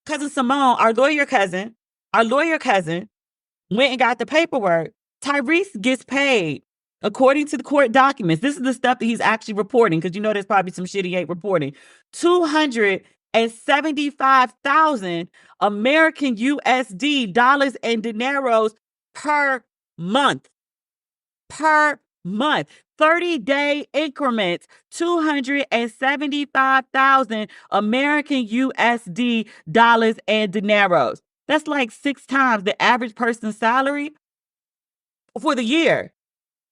Cousin Simone, our lawyer cousin, went and got the paperwork. Tyrese gets paid. According to the court documents, this is the stuff that he's actually reporting, because there's probably some shit he ain't reporting. 275,000 American USD dollars and dineros per month. 30-day increments, 275,000 American USD dollars and dineros. That's like 6 times the average person's salary for the year.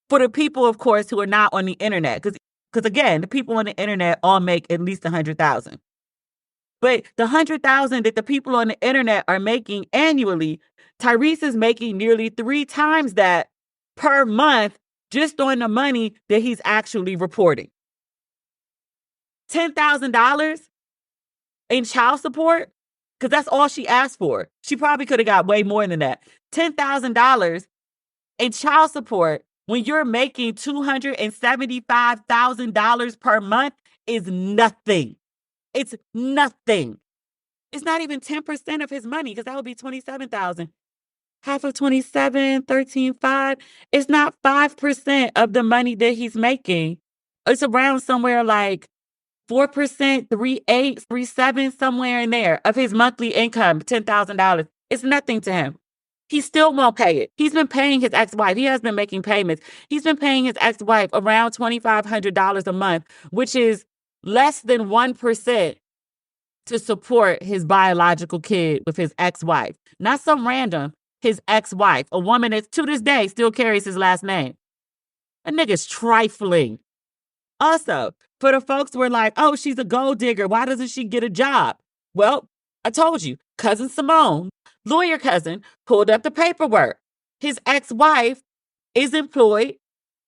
For the people, of course, who are not on the internet. Because again, the people on the internet all make at least 100,000. But the 100,000 that the people on the internet are making annually, Tyrese is making nearly 3 times that per month just on the money that he's actually reporting. $10,000 in child support, because that's all she asked for. She probably could have got way more than that. $10,000 in child support when you're making $275,000 per month is nothing. It's nothing. It's not even 10% of his money, because that would be $27,000. Half of 27, 13.5. It's not 5% of the money that he's making. It's around somewhere like 4%, 3.8, 3.7, somewhere in there of his monthly income, $10,000. It's nothing to him. He still won't pay it. He's been paying his ex-wife. He has been making payments. He's been paying his ex-wife around $2,500 a month, which is less than 1% to support his biological kid with his ex-wife. Not some random, his ex-wife, a woman that to this day still carries his last name. A nigga's trifling. Also, for the folks who are like, oh, she's a gold digger, why doesn't she get a job? Well, I told you, Cousin Simone, lawyer cousin, pulled up the paperwork. His ex-wife is employed.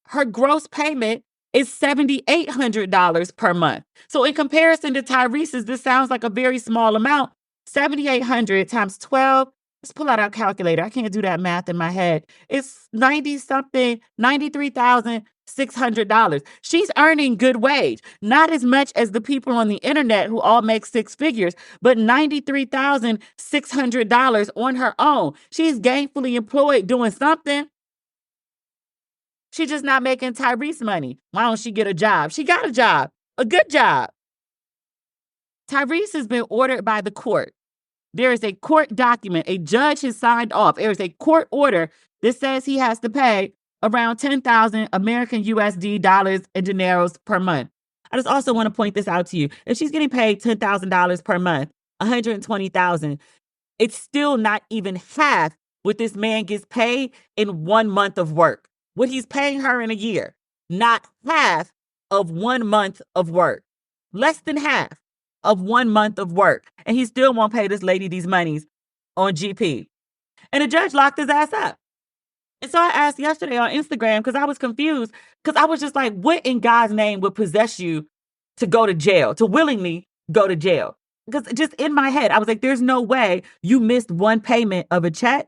Her gross payment is $7,800 per month. So in comparison to Tyrese's, this sounds like a very small amount. $7,800 times 12. Let's pull out our calculator. I can't do that math in my head. It's $93,600. She's earning good wage. Not as much as the people on the internet who all make 6 figures, but $93,600 on her own. She's gainfully employed doing something. She's just not making Tyrese money. Why don't she get a job? She got a job, a good job. Tyrese has been ordered by the court. There is a court document. A judge has signed off. There is a court order that says he has to pay around 10,000 American USD dollars and dineros per month. I just also want to point this out to you. If she's getting paid $10,000 per month, $120,000, It's still not even half what this man gets paid in 1 month of work. What he's paying her in a year, not half of 1 month of work. Less than half of 1 month of work. And he still won't pay this lady these monies on GP. And the judge locked his ass up. And so I asked yesterday on Instagram because I was confused because I was just like, what in God's name would possess you to go to jail, to willingly go to jail? Because just in my head, I was like, there's no way you missed one payment of a check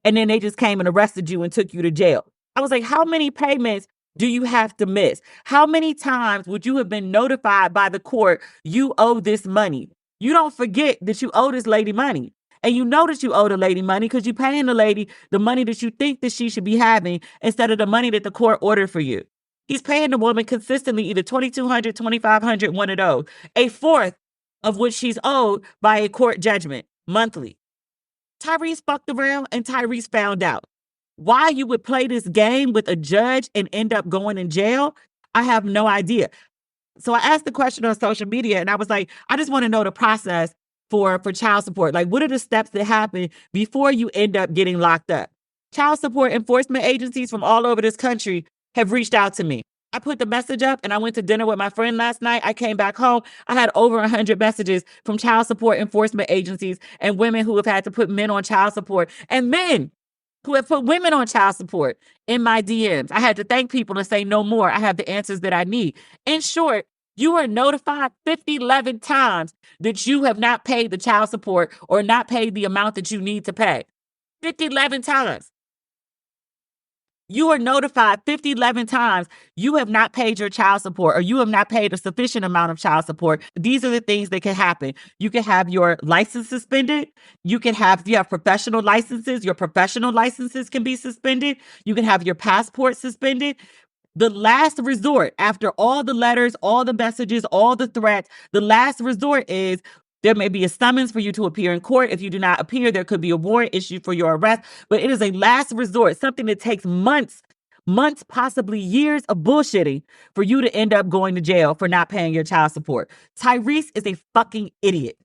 and then they just came and arrested you and took you to jail. I was like, how many payments do you have to miss? How many times would you have been notified by the court you owe this money? You don't forget that you owe this lady money. And you know that you owe the lady money because you're paying the lady the money that you think that she should be having instead of the money that the court ordered for you. He's paying the woman consistently either $2,200, $2,500, one of those, a fourth of which she's owed by a court judgment monthly. Tyrese fucked around and Tyrese found out. Why you would play this game with a judge and end up going in jail, I have no idea. So I asked the question on social media and I was like, I just want to know the process for child support. Like, what are the steps that happen before you end up getting locked up? Child support enforcement agencies from all over this country have reached out to me. I put the message up and I went to dinner with my friend last night. I came back home. I had over 100 messages from child support enforcement agencies and women who have had to put men on child support and men who have put women on child support in my DMs. I had to thank people and say no more. I have the answers that I need. In short, you are notified 11 times that you have not paid the child support or not paid the amount that you need to pay. 11 times. You are notified 11 times you have not paid your child support or you have not paid a sufficient amount of child support. These are the things that can happen. You can have your license suspended. You can have, if you have professional licenses, your professional licenses can be suspended. You can have your passport suspended. The last resort, after all the letters, all the messages, all the threats, the last resort is there may be a summons for you to appear in court. If you do not appear, there could be a warrant issued for your arrest. But it is a last resort, something that takes months, possibly years of bullshitting for you to end up going to jail for not paying your child support. Tyrese is a fucking idiot.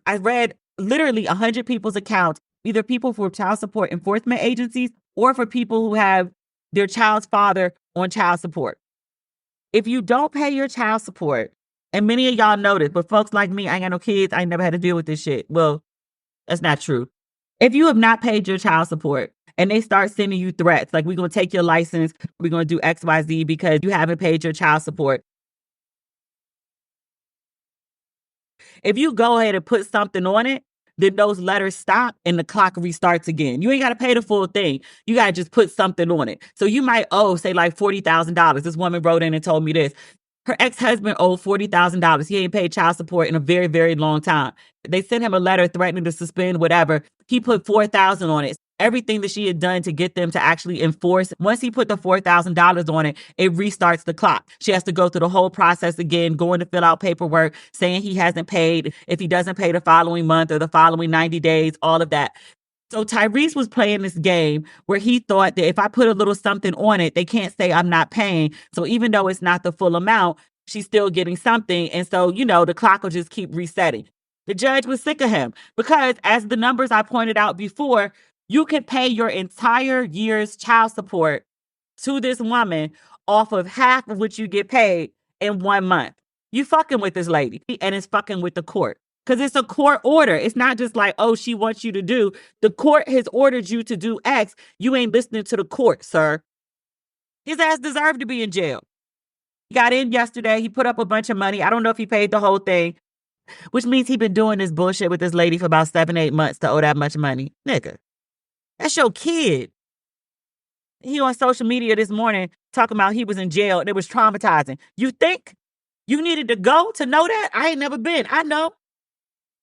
I read literally 100 people's accounts, either people for child support enforcement agencies or for people who have their child's father on child support. If you don't pay your child support, and many of y'all know this, but folks like me, I ain't got no kids, I ain't never had to deal with this shit. Well, that's not true. If you have not paid your child support and they start sending you threats, like we're going to take your license, we're going to do XYZ because you haven't paid your child support. If you go ahead and put something on it, then those letters stop and the clock restarts again. You ain't got to pay the full thing. You got to just put something on it. So you might owe, say, like $40,000. This woman wrote in and told me this. Her ex-husband owed $40,000. He ain't paid child support in a very, very long time. They sent him a letter threatening to suspend whatever. He put $4,000 on it. Everything that she had done to get them to actually enforce. Once he put the $4,000 on it, it restarts the clock. She has to go through the whole process again, going to fill out paperwork, saying he hasn't paid. If he doesn't pay the following month or the following 90 days, all of that. So Tyrese was playing this game where he thought that if I put a little something on it, they can't say I'm not paying. So even though it's not the full amount, she's still getting something. And so, the clock will just keep resetting. The judge was sick of him because, as the numbers I pointed out before, you can pay your entire year's child support to this woman off of half of what you get paid in 1 month. You fucking with this lady, and it's fucking with the court. Because it's a court order. It's not just like, oh, she wants you to do. The court has ordered you to do X. You ain't listening to the court, sir. His ass deserved to be in jail. He got in yesterday. He put up a bunch of money. I don't know if he paid the whole thing, which means he been doing this bullshit with this lady for about 7-8 months to owe that much money. Nigga, that's your kid. He on social media this morning talking about he was in jail and it was traumatizing. You think you needed to go to know that? I ain't never been. I know.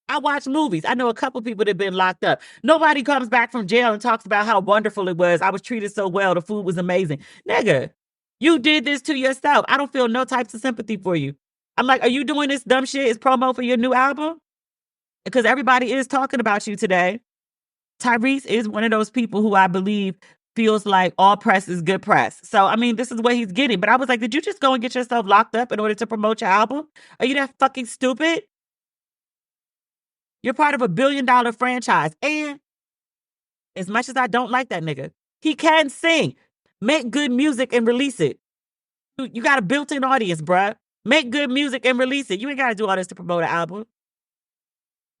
I watch movies. I know a couple people that have been locked up. Nobody comes back from jail and talks about how wonderful it was. I was treated so well. The food was amazing. Nigga, you did this to yourself. I don't feel no types of sympathy for you. I'm like, are you doing this dumb shit as promo for your new album? Because everybody is talking about you today. Tyrese is one of those people who I believe feels like all press is good press. So, this is what he's getting. But I was like, did you just go and get yourself locked up in order to promote your album? Are you that fucking stupid? You're part of a $1 billion franchise. And as much as I don't like that nigga, he can sing. Make good music and release it. You got a built-in audience, bruh. Make good music and release it. You ain't got to do all this to promote an album.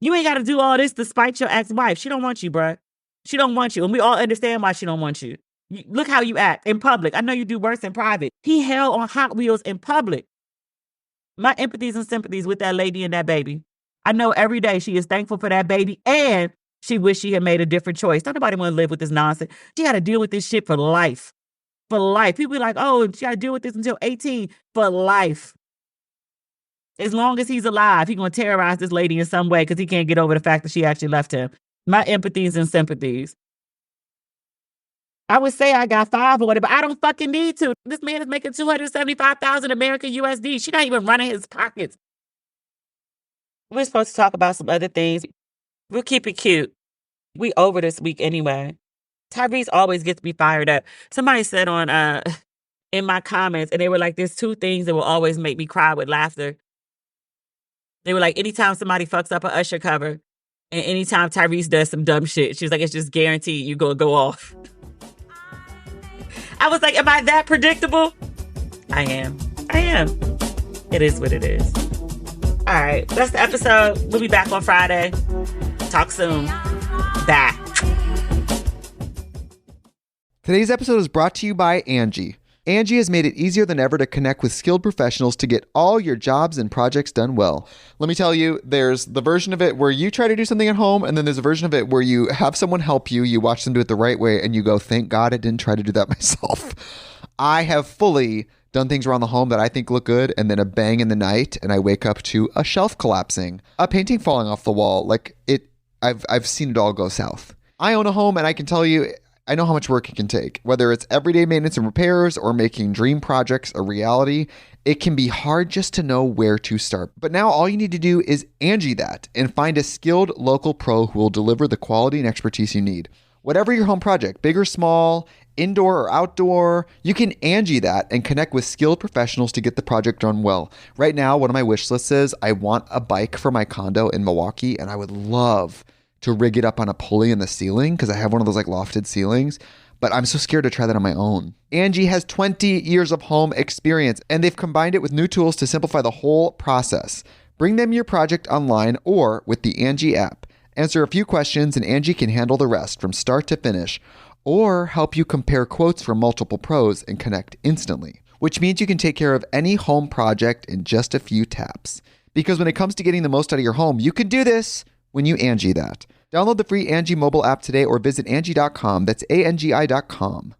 You ain't got to do all this to spite your ex-wife. She don't want you, bruh. She don't want you. And we all understand why she don't want you. Look how you act in public. I know you do worse in private. He held on Hot Wheels in public. My empathies and sympathies with that lady and that baby. I know every day she is thankful for that baby and she wished she had made a different choice. Don't nobody want to live with this nonsense. She got to deal with this shit for life. For life. People be like, oh, she got to deal with this until 18. For life. As long as he's alive, he's going to terrorize this lady in some way because he can't get over the fact that she actually left him. My empathies and sympathies. I would say I got 5 or whatever, but I don't fucking need to. This man is making $275,000 American USD. She's not even running his pockets. We're supposed to talk about some other things. We'll keep it cute. We over this week anyway. Tyrese always gets me fired up. Somebody said on in my comments, and they were like, there's 2 things that will always make me cry with laughter. They were like, anytime somebody fucks up an Usher cover, and anytime Tyrese does some dumb shit, she was like, it's just guaranteed you're going to go off. I was like, am I that predictable? I am. It is what it is. All right, that's the episode. We'll be back on Friday. Talk soon. Bye. Today's episode is brought to you by Angie. Angie has made it easier than ever to connect with skilled professionals to get all your jobs and projects done well. Let me tell you, there's the version of it where you try to do something at home, and then there's a version of it where you have someone help you, you watch them do it the right way, and you go, thank God I didn't try to do that myself. I have fully done things around the home that I think look good, and then a bang in the night, and I wake up to a shelf collapsing, a painting falling off the wall. I've seen it all go south. I own a home, and I can tell you, I know how much work it can take. Whether it's everyday maintenance and repairs or making dream projects a reality, it can be hard just to know where to start. But now all you need to do is Angie that and find a skilled local pro who will deliver the quality and expertise you need. Whatever your home project, big or small, indoor or outdoor, you can Angie that and connect with skilled professionals to get the project done well. Right now, one of my wish lists is I want a bike for my condo in Milwaukee, and I would love to rig it up on a pulley in the ceiling because I have one of those like lofted ceilings, but I'm so scared to try that on my own. Angie has 20 years of home experience, and they've combined it with new tools to simplify the whole process. Bring them your project online or with the Angie app. Answer a few questions and Angie can handle the rest from start to finish, or help you compare quotes from multiple pros and connect instantly, which means you can take care of any home project in just a few taps. Because when it comes to getting the most out of your home, you can do this when you Angie that. Download the free Angie mobile app today or visit Angie.com. That's ANGI.com.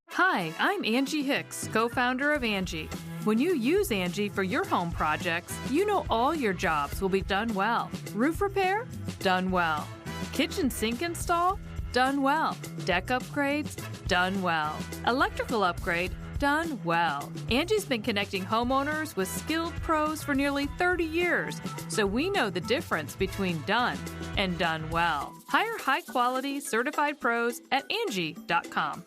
Hi, I'm Angie Hicks, co-founder of Angie. When you use Angie for your home projects, you know all your jobs will be done well. Roof repair? Done well. Kitchen sink install? Done well. Deck upgrades? Done well. Electrical upgrade? Done well. Angie's been connecting homeowners with skilled pros for nearly 30 years, so we know the difference between done and done well. Hire high-quality certified pros at Angie.com.